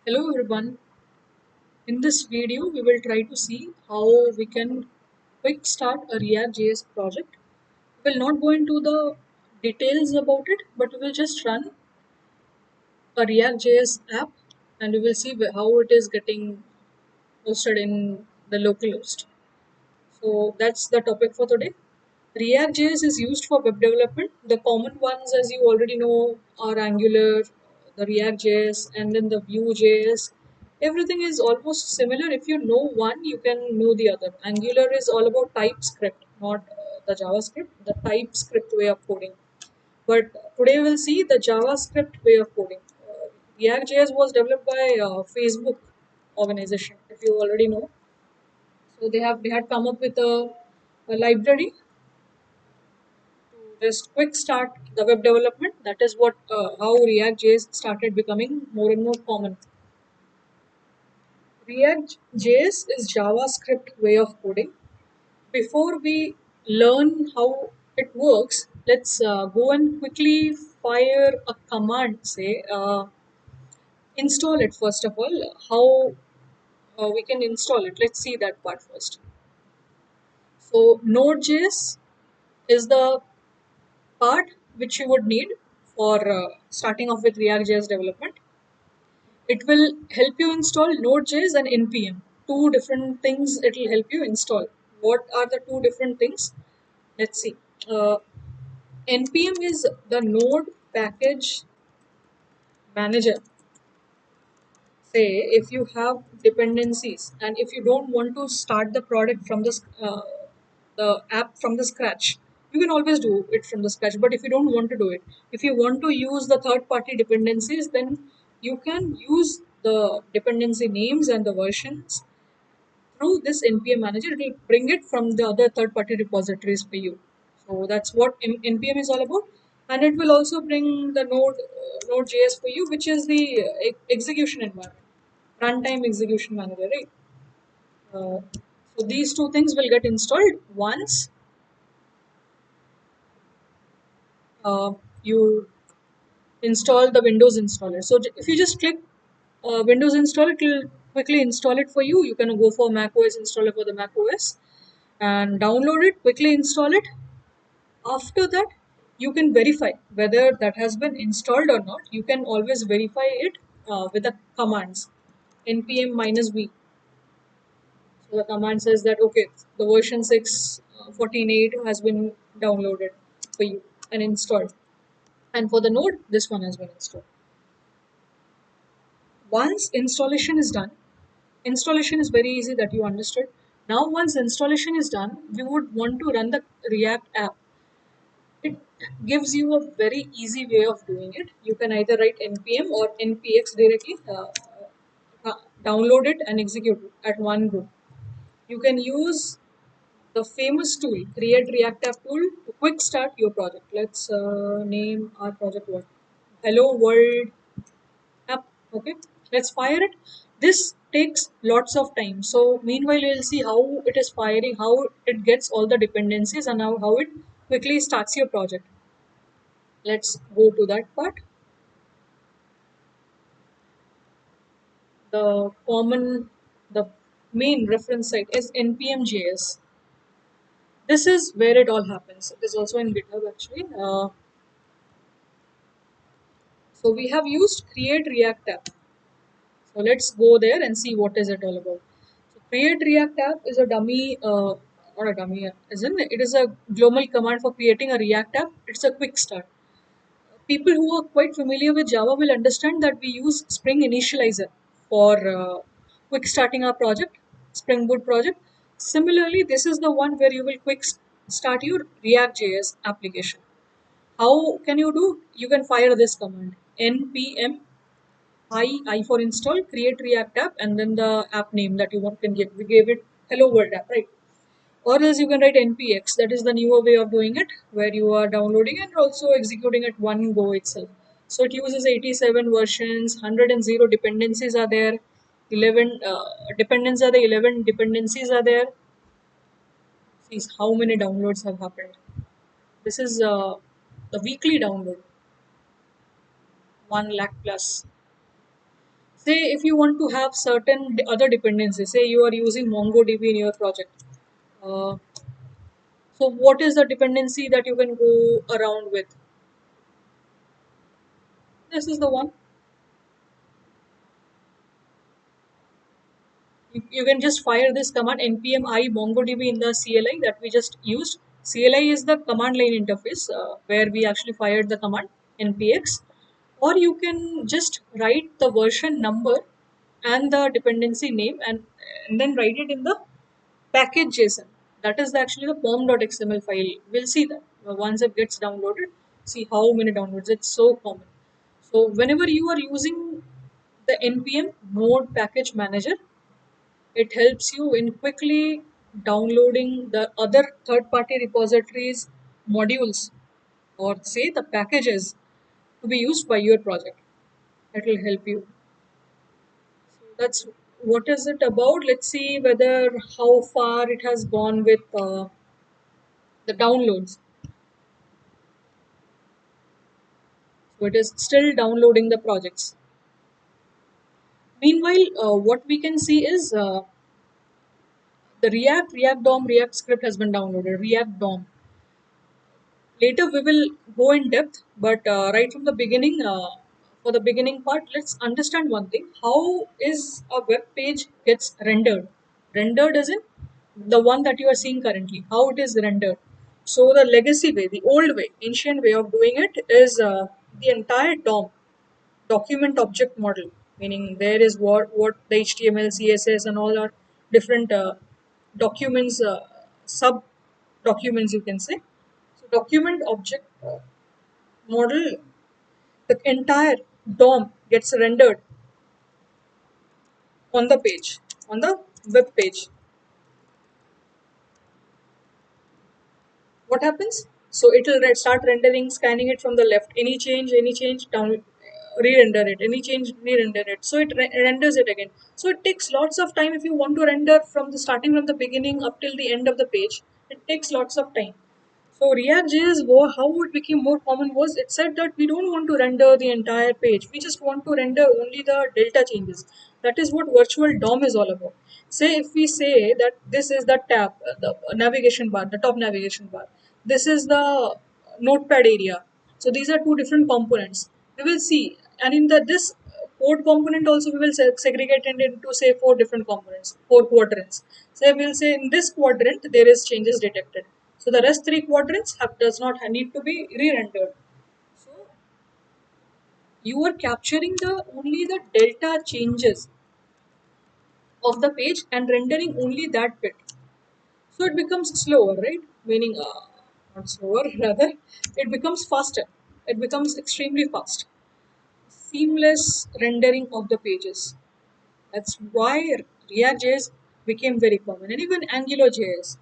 Hello everyone. In this video, we will try to see how we can quick start a React.js project. We will not go into the details about it, but we will just run a React.js app and we will see how it is getting hosted in the localhost. So that's the topic for today. React.js is used for web development. The common ones, as you already know, are Angular, the React.js, and then the Vue.js. Everything is almost similar. If you know one, you can know the other. Angular is all about TypeScript, not the JavaScript, the TypeScript way of coding. But today we'll see the JavaScript way of coding. React.js was developed by Facebook organization, if you already know. So they had come up with a library just quick start the web development. That is what how React.js started becoming more and more common. React.js is JavaScript way of coding. Before we learn how it works, let's go and quickly fire a command. Say install it first of all. How we can install it? Let's see that part first. So Node.js is the part which you would need for starting off with React.js development. It will help you install Node.js and npm. Two different things it will help you install. What are the two different things? Let's see. Uh, npm is the Node package manager. Say if you have dependencies and if you don't want to start the product from the app from the scratch, you can always do it from the scratch. But if you don't want to do it, if you want to use the third party dependencies, then you can use the dependency names and the versions through this npm manager. It will bring it from the other third party repositories for you. So that's what npm is all about. And it will also bring the node.js for you, which is the execution environment, runtime execution manager, right? So these two things will get installed once you install the Windows installer. So if you just click Windows install, it will quickly install it for you. You can go for Mac OS installer for the Mac OS and download it, quickly install it. After that, you can verify whether that has been installed or not. You can always verify it with the commands npm -v. So the command says that okay, the version 6 14.8 has been downloaded for you and installed. And for the node, this one has been installed. Once installation is done, installation is very easy, that you understood. Now once installation is done, we would want to run the React app. It gives you a very easy way of doing it. You can either write npm or npx directly, download it and execute it at one go. You can use the famous tool, Create React App tool, to quick start your project. Let's name our project what? Hello World App. Okay, let's fire it. This takes lots of time. So meanwhile, you'll see how it is firing, how it gets all the dependencies, and how it quickly starts your project. Let's go to that part. The main reference site is npm.js. This is where it all happens. It is also in GitHub actually. So we have used Create React App. So let's go there and see what is it all about. So Create React App is a dummy, not a dummy app, isn't it? It is a global command for creating a React app. It's a quick start. People who are quite familiar with Java will understand that we use Spring Initializer for quick starting our project, Spring Boot project. Similarly, this is the one where you will start your React.js application. How can you do? You can fire this command npm I for install, create React app, and then the app name that you want can give. We gave it Hello World app, right? Or else you can write npx. That is the newer way of doing it, where you are downloading and also executing at one go itself. So it uses 87 versions, 100 dependencies are there, 11 dependents are the 11 dependencies are there. See how many downloads have happened. This is the weekly download, 1 lakh plus. Say if you want to have certain other dependencies, say you are using MongoDB in your project. Uh, so what is the dependency that you can go around with? This is the one. You can just fire this command npm I mongodb in the CLI that we just used. CLI is the command line interface where we actually fired the command npx. Or you can just write the version number and the dependency name, and then write it in the package JSON. That is actually the pom.xml file. We'll see that once it gets downloaded. See how many downloads. It's so common. So whenever you are using the npm node package manager, it helps you in quickly downloading the other third-party repositories modules, or say the packages to be used by your project. It will help you. That's what is it about. Let's see whether how far it has gone with the downloads. So it is still downloading the projects. Meanwhile, what we can see is the React DOM, React script has been downloaded. React DOM. Later we will go in depth, but right from the beginning, for the beginning part, let's understand one thing. How is a web page gets rendered? Rendered is in the one that you are seeing currently. How it is rendered? So the legacy way, the old way, ancient way of doing it is the entire DOM, document object model, meaning there is what the HTML, CSS, and all are different documents, sub documents you can say. So document object model, the entire DOM gets rendered on the page, on the web page. What happens? So it will start rendering, scanning it from the left. Any change, down, re-render it. Any change, re-render it. So it renders it again. So it takes lots of time if you want to render from the starting from the beginning up till the end of the page. It takes lots of time. So React.js, how it became more common was it said that we don't want to render the entire page. We just want to render only the delta changes. That is what virtual DOM is all about. Say if we say that this is the tab, the navigation bar, the top navigation bar. This is the notepad area. So these are two different components. We will see, and in the this code component also we will segregate it into say four different components, four quadrants. So we'll say in this quadrant there is changes detected. So the rest three quadrants does not need to be re-rendered. So you are capturing the only the delta changes of the page and rendering only that bit. So it becomes slower, right? Meaning, not slower, rather, it becomes faster. It becomes extremely fast. Seamless rendering of the pages. That's why React.js became very common, and even AngularJS,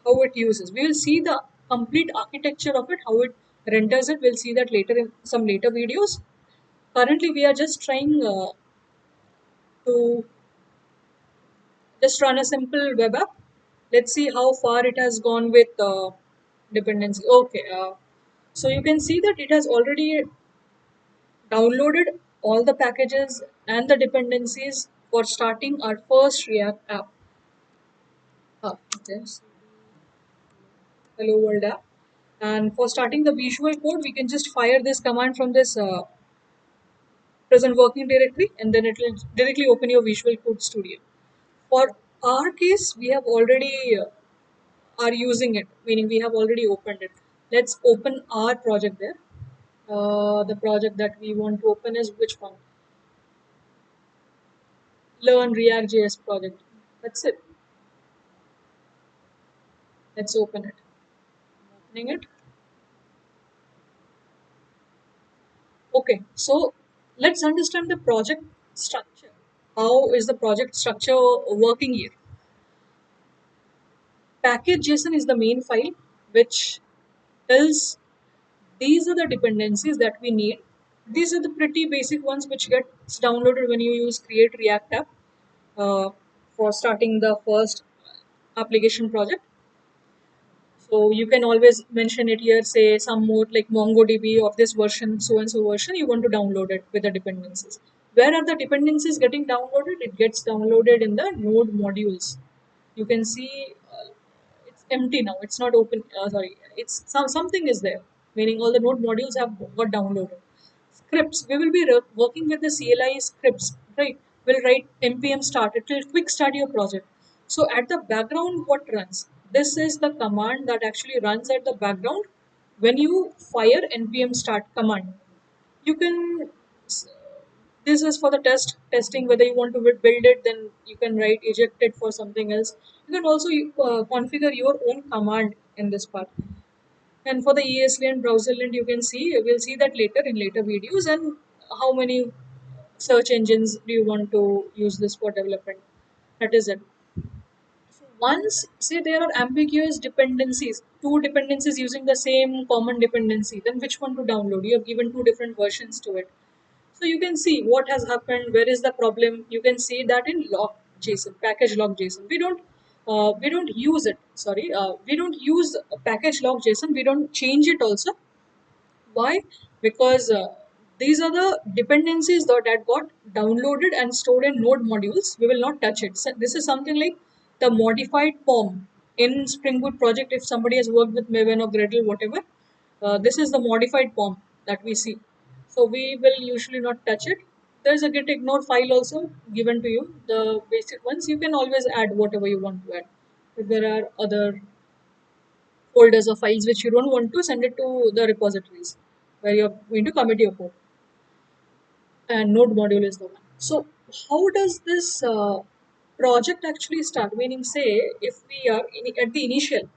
how it uses. We will see the complete architecture of it, how it renders it. We'll see that later in some later videos. Currently, we are just trying to just run a simple web app. Let's see how far it has gone with dependency. Okay, so you can see that it has already downloaded all the packages and the dependencies for starting our first React app. Okay, hello world app. And for starting the visual code, we can just fire this command from this present working directory, and then it will directly open your Visual Code Studio. For our case, we have already are using it, meaning we have already opened it. Let's open our project there. The project that we want to open is which one? Learn React.js project. That's it. Let's open it. Opening it. Okay, so let's understand the project structure. How is the project structure working here? Package JSON is the main file which tells these are the dependencies that we need. These are the pretty basic ones which gets downloaded when you use Create React app for starting the first application project. So you can always mention it here, say some more like MongoDB of this version, so and so version, you want to download it with the dependencies. Where are the dependencies getting downloaded? It gets downloaded in the node modules. You can see it's empty now. It's not open. Sorry, it's something is there, meaning all the node modules have got downloaded. Scripts. We will be working with the CLI scripts, right? We'll write npm start. It will quick start your project. So at the background, what runs? This is the command that actually runs at the background when you fire npm start command. You can this is for the testing whether you want to build it, then you can write eject it for something else. You can also configure your own command in this part. And for the ESLint, browserlint, you can see, we'll see that later in later videos. And how many search engines do you want to use this for development? That is it. So once, say there are ambiguous dependencies, two dependencies using the same common dependency, then which one to download? You have given two different versions to it. So you can see what has happened, where is the problem. You can see that in log JSON, package log JSON. We don't use it. Sorry, we don't use package log JSON. We don't change it also. Why? Because these are the dependencies that got downloaded and stored in node modules. We will not touch it. So this is something like the modified POM in Spring Boot project. If somebody has worked with Maven or Gradle, whatever, this is the modified POM that we see. So we will usually not touch it. There's a git ignore file also given to you. The basic ones you can always add whatever you want to add. If there are other folders or files which you don't want to, send it to the repositories where you're going to commit your code, and node module is the one. So how does this project actually start? Meaning, say if we are at the initial,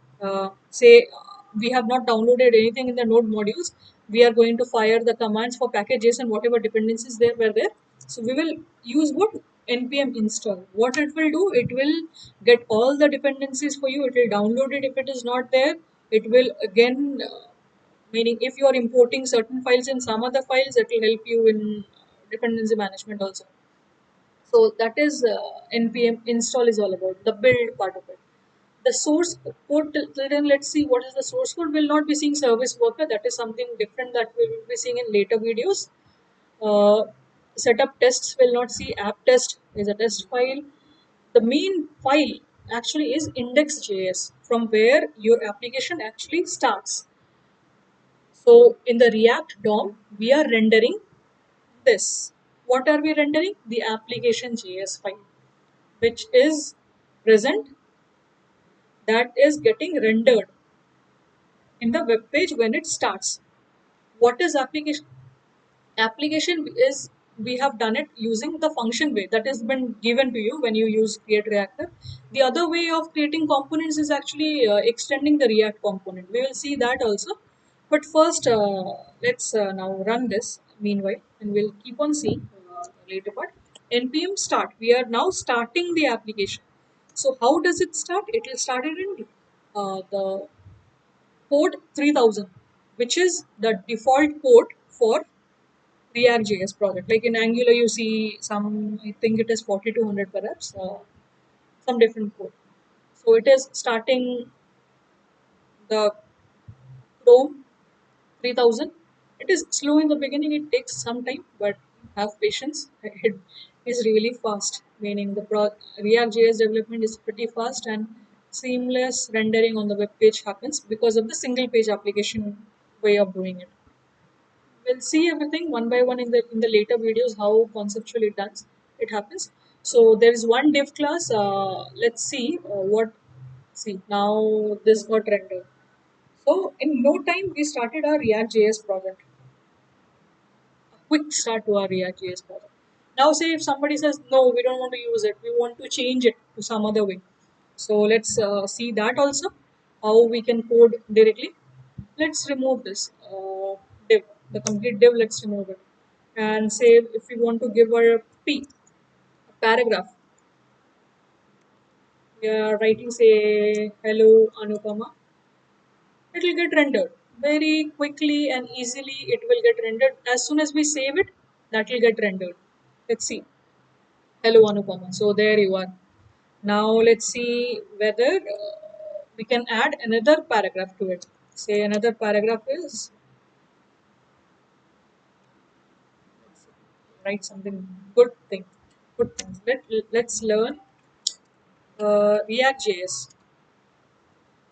say we have not downloaded anything in the node modules, we are going to fire the commands for packages and whatever dependencies there were there. So we will use what? Npm install. What it will do, it will get all the dependencies for you. It will download it. If it is not there, it will again meaning if you are importing certain files in some other files, it will help you in dependency management also. So that is npm install is all about the build part of it. The source code, then let's see what is the source code. We'll not be seeing service worker. That is something different that we will be seeing in later videos. uh, Setup tests will not see. App test is a test file. The main file actually is index.js, from where your application actually starts. So in the React DOM, we are rendering this. What are we rendering? The application JS file, which is present, that is getting rendered in the web page when it starts. What is application? Application is, we have done it using the function way that has been given to you when you use create reactor. The other way of creating components is actually extending the React component. We will see that also. But first, let's now run this meanwhile, and we'll keep on seeing later part. Npm start. We are now starting the application. So how does it start? It will start it in the port 3000, which is the default port for React.js project. Like in Angular, you see some, I think it is 4200 perhaps, some different code. So it is starting the Chrome 3000. It is slow in the beginning, it takes some time, but have patience. It is really fast, meaning the React.js development is pretty fast, and seamless rendering on the web page happens because of the single page application way of doing it. We'll see everything one by one in the later videos how conceptually it happens. So there is one div class. Let's see what. See, now this got rendered. So in no time we started our React.js project. A quick start to our React.js project. Now say if somebody says no, we don't want to use it, we want to change it to some other way. So let's see that also, how we can code directly. Let's remove this div, the complete div. Let's remove it and say if we want to give her a p, a paragraph. We are writing, say hello Anupama. It will get rendered very quickly and easily. It will get rendered as soon as we save it. That will get rendered. Let's see. Hello Anupama. So there you are. Now let's see whether we can add another paragraph to it. Say another paragraph is, write something good thing. Good things. Let's learn React JS.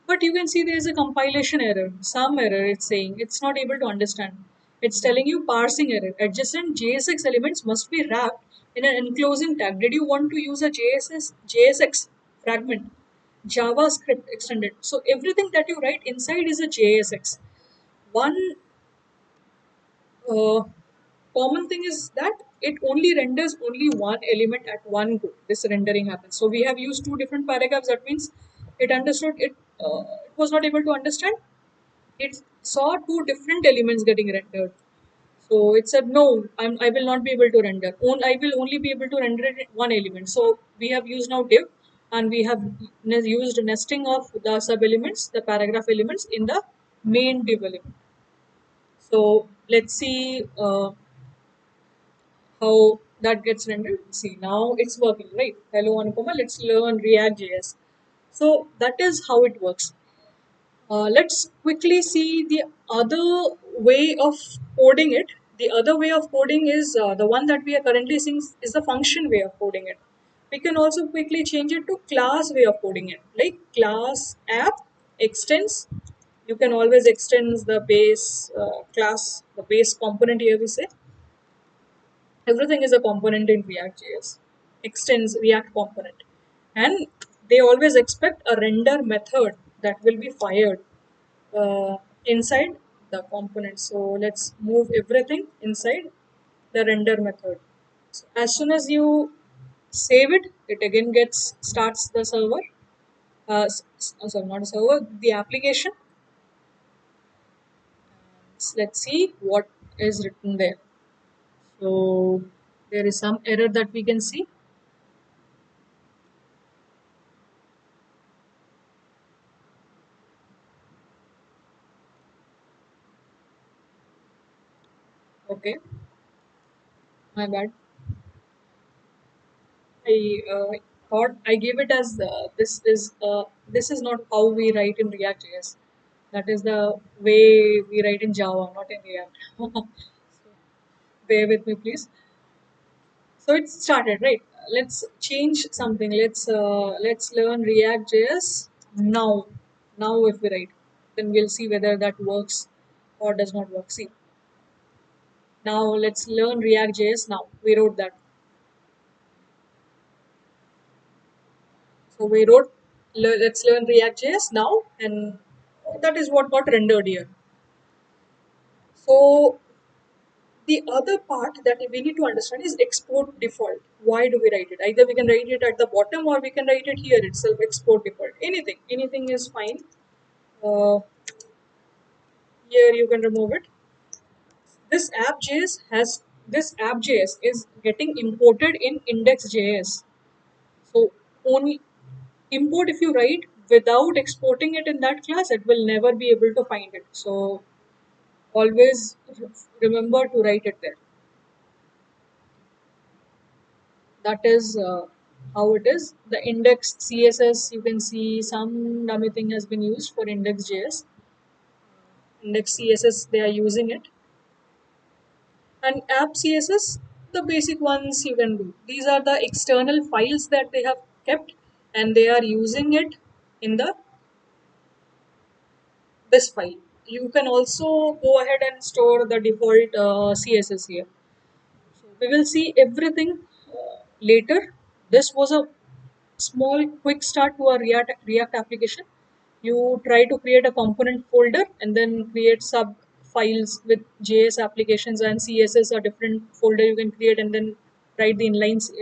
But you can see there is a compilation error, some error it's saying. It's not able to understand. It's telling you parsing error. Adjacent JSX elements must be wrapped in an enclosing tag. Did you want to use a JSX fragment? JavaScript extended. So everything that you write inside is a JSX. One uh, common thing is that it only renders only one element at one go. This rendering happens. So we have used two different paragraphs. That means it understood it. It was not able to understand. It saw two different elements getting rendered. So it said, no, I will not be able to render. I will only be able to render it one element. So we have used now div, and we have used nesting of the sub elements, the paragraph elements in the main div element. So let's see how that gets rendered. See, now it's working, right? Hello, Anupama. Let's learn React JS. So that is how it works. Let's quickly see the other way of coding it. The other way of coding is the one that we are currently seeing is the function way of coding it. We can also quickly change it to class way of coding it, like class app extends. You can always extend the base class, the base component here we say. Everything is a component in React.js. Extends React component. And they always expect a render method that will be fired inside the component. So let's move everything inside the render method. So as soon as you save it, it again gets starts the server. Sorry, not a server, the application. Let's see what is written there. So there is some error that we can see. Okay, my bad. I thought I gave it as this is not how we write in React.js. That is the way we write in Java, not in React. Bear with me, please. So it started, right? Let's change something. Let's learn React.js now. Now, if we write, then we'll see whether that works or does not work. See, now let's learn React.js now. We wrote that. So we wrote, let's learn React.js now, and that is what got rendered here. So the other part that we need to understand is export default. Why do we write it? Either we can write it at the bottom or we can write it here itself, export default. Anything is fine. Uh, Here you can remove it. This app.js is getting imported in index.js. So only import if you write without exporting it in that class, it will never be able to find it. So always remember to write it there. That is how it is. The index CSS, you can see some dummy thing has been used for index.js. Index CSS, they are using it. And app CSS, the basic ones you can do. These are the external files that they have kept, and they are using it in the this file. You can also go ahead and store the default CSS here. So we will see everything later. This was a small quick start to a React application. You try to create a component folder and then create sub files with JS applications and CSS, a different folder you can create, and then write the inlines,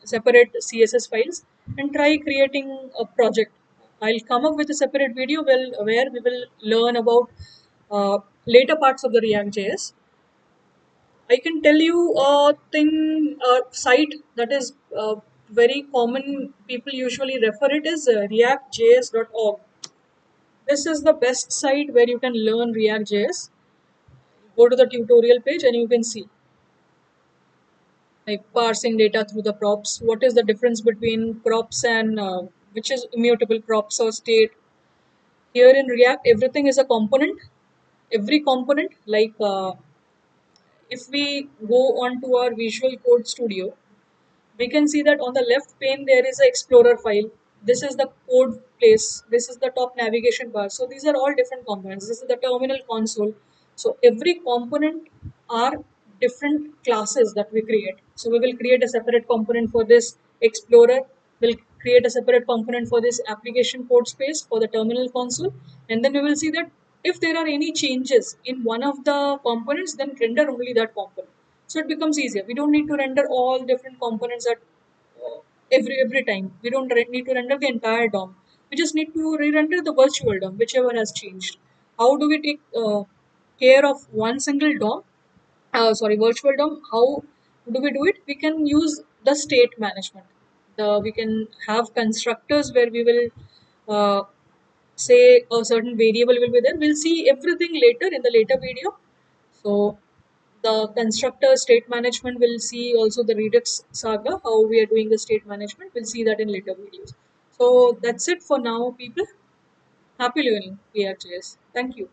separate CSS files, and try creating a project. I'll come up with a separate video where we will learn about later parts of the React JS. I can tell you a site that is very common. People usually refer it as reactjs.org. This is the best site where you can learn React.js. Go to the tutorial page and you can see like parsing data through the props. What is the difference between props and which is immutable props or state. Here in React, everything is a component. Every component, like if we go on to our Visual Code Studio, we can see that on the left pane there is a explorer file. This is the code place, this is the top navigation bar. So these are all different components. This is the terminal console. So every component are different classes that we create. So we will create a separate component for this explorer, we'll create a separate component for this application code space for the terminal console, and then we will see that if there are any changes in one of the components, then render only that component. So it becomes easier. We don't need to render all different components at every time. We don't need to render the entire DOM. We just need to re-render the virtual DOM, whichever has changed. How do we take care of one single DOM? Sorry, virtual DOM. How do we do it? We can use the state management. We can have constructors where we will say a certain variable will be there. We'll see everything later in the later video. So the constructor state management will see also the Redux saga, how we are doing the state management. We'll see that in later videos. So that's it for now, people. Happy learning, React.js. Thank you.